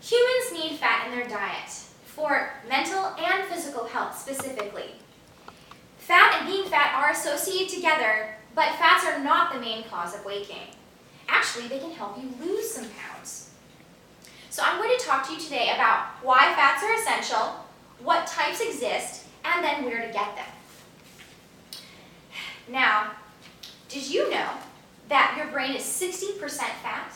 Humans need fat in their diet for mental and physical health specifically. Fat and being fat are associated together, but fats are not the main cause of weight gain. Actually, they can help you lose some pounds. So I'm going to talk to you today about why fats are essential, what types exist, and then where to get them. Now, did you know that your brain is 60% fat?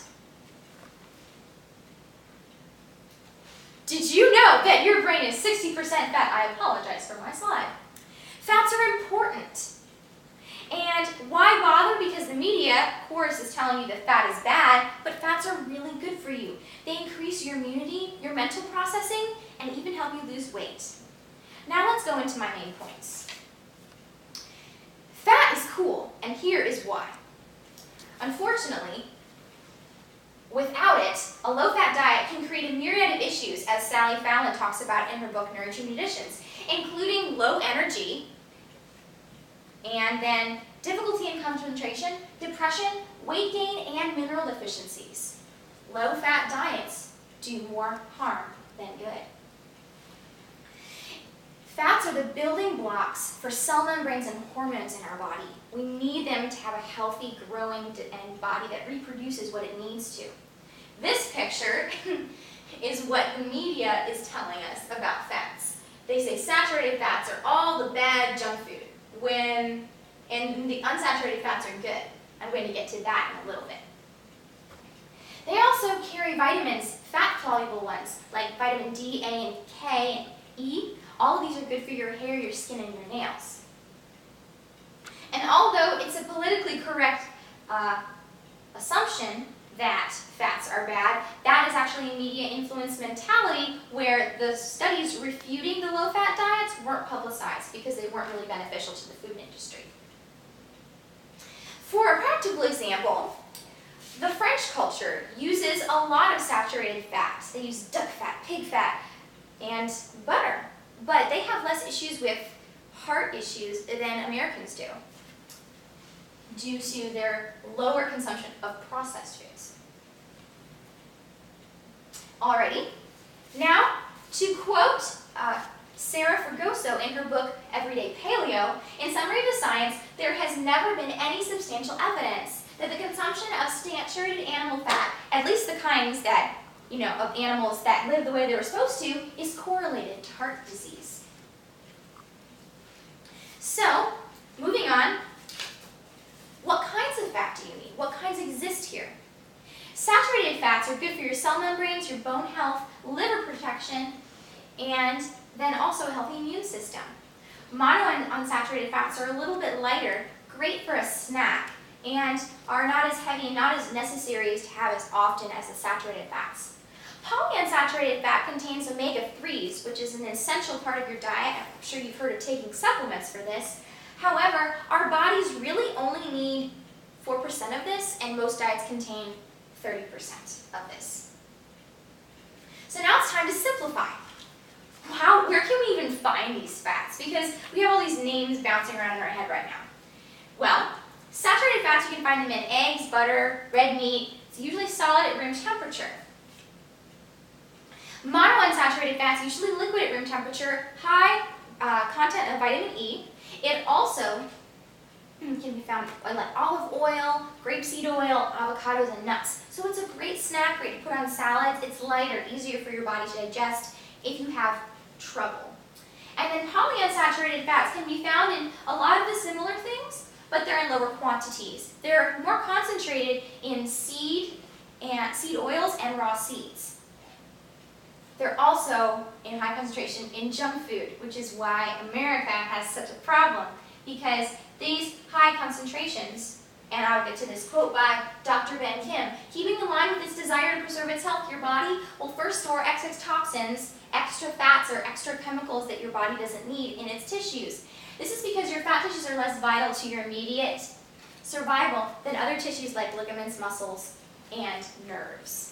Did you know that your brain is 60% fat? I apologize for my slide. Fats are important. And why bother? Because the media, of course, is telling you that fat is bad, but fats are really good for you. They increase your immunity, your mental processing, and even help you lose weight. Now let's go into my main points. Fat is cool, and here is why. Unfortunately, without it, a low-fat diet can create a myriad of issues, as Sally Fallon talks about in her book, Nourishing Conditions, including low energy, and then difficulty in concentration, depression, weight gain, and mineral deficiencies. Low-fat diets do more harm than good. Fats are the building blocks for cell membranes and hormones in our body. We need them to have a healthy, growing body that reproduces what it needs to. This picture is what the media is telling us about fats. They say saturated fats are all the bad junk food, and the unsaturated fats are good. I'm going to get to that in a little bit. They also carry vitamins, fat-soluble ones, like vitamin D, A, and K, and E. All of these are good for your hair, your skin, and your nails. And although it's a politically correct assumption that fats are bad, that is actually a media-influenced mentality where the studies refuting the low-fat diets weren't publicized because they weren't really beneficial to the food industry. For a practical example, the French culture uses a lot of saturated fats. They use duck fat, pig fat, and butter. But they have less issues with heart issues than Americans do, due to their lower consumption of processed foods. Alrighty, now to quote Sarah Fragoso in her book Everyday Paleo, in Summary of the Science, there has never been any substantial evidence that the consumption of saturated animal fat, at least the kinds that of animals that live the way they were supposed to, is correlated to heart disease. So, moving on, what kinds of fat do you need? What kinds exist here? Saturated fats are good for your cell membranes, your bone health, liver protection, and then also a healthy immune system. Mono and unsaturated fats are a little bit lighter, great for a snack, and are not as heavy and not as necessary to have as often as the saturated fats. Polyunsaturated fat contains omega-3s, which is an essential part of your diet. I'm sure you've heard of taking supplements for this. However, our bodies really only need 4% of this, and most diets contain 30% of this. So now it's time to simplify. Where can we even find these fats? Because we have all these names bouncing around in our head right now. Well, saturated fats, you can find them in eggs, butter, red meat. It's usually solid at room temperature. Monounsaturated fats, usually liquid at room temperature, high content of vitamin E. It also can be found in like olive oil, grapeseed oil, avocados, and nuts. So it's a great snack, great to put on salads. It's lighter, easier for your body to digest if you have trouble. And then polyunsaturated fats can be found in a lot of the similar things, but they're in lower quantities. They're more concentrated in seed oils and raw seeds. They're also in high concentration in junk food, which is why America has such a problem, because these high concentrations, and I'll get to this quote by Dr. Ben Kim, keeping in line with its desire to preserve its health, your body will first store excess toxins, extra fats, or extra chemicals that your body doesn't need in its tissues. This is because your fat tissues are less vital to your immediate survival than other tissues like ligaments, muscles, and nerves.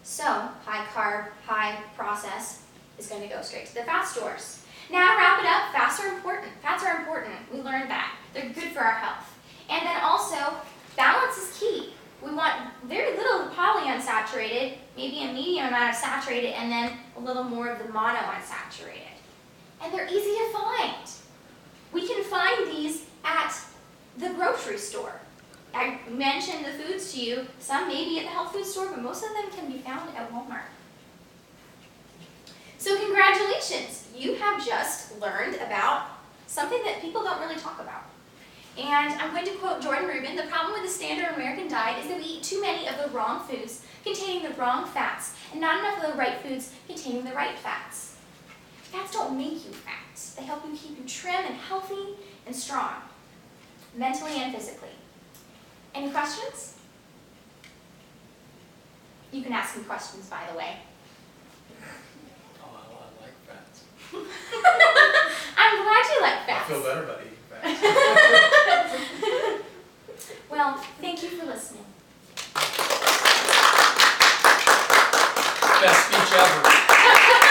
So, high carb, high process is going to go straight to the fat stores. Now to wrap it up, fats are important. Fats are important. We learned that. They're good for our health. And then also, balance is key. We want very little polyunsaturated, maybe a medium amount of saturated, and then a little more of the monounsaturated. And they're easy to find. We can find these at the grocery store. I mentioned the foods to you. Some may be at the health food store, but most of them can be found at Walmart. So congratulations, you have just learned about something that people don't really talk about. And I'm going to quote Jordan Rubin: "The problem with the standard American diet is that we eat too many of the wrong foods containing the wrong fats, and not enough of the right foods containing the right fats." Fats don't make you fat. They help you keep you trim and healthy and strong, mentally and physically. Any questions? You can ask me questions, by the way. Oh, I like fats. I'm glad you like I fats. feel better about eating fats. Well, thank you for listening. Best speech ever.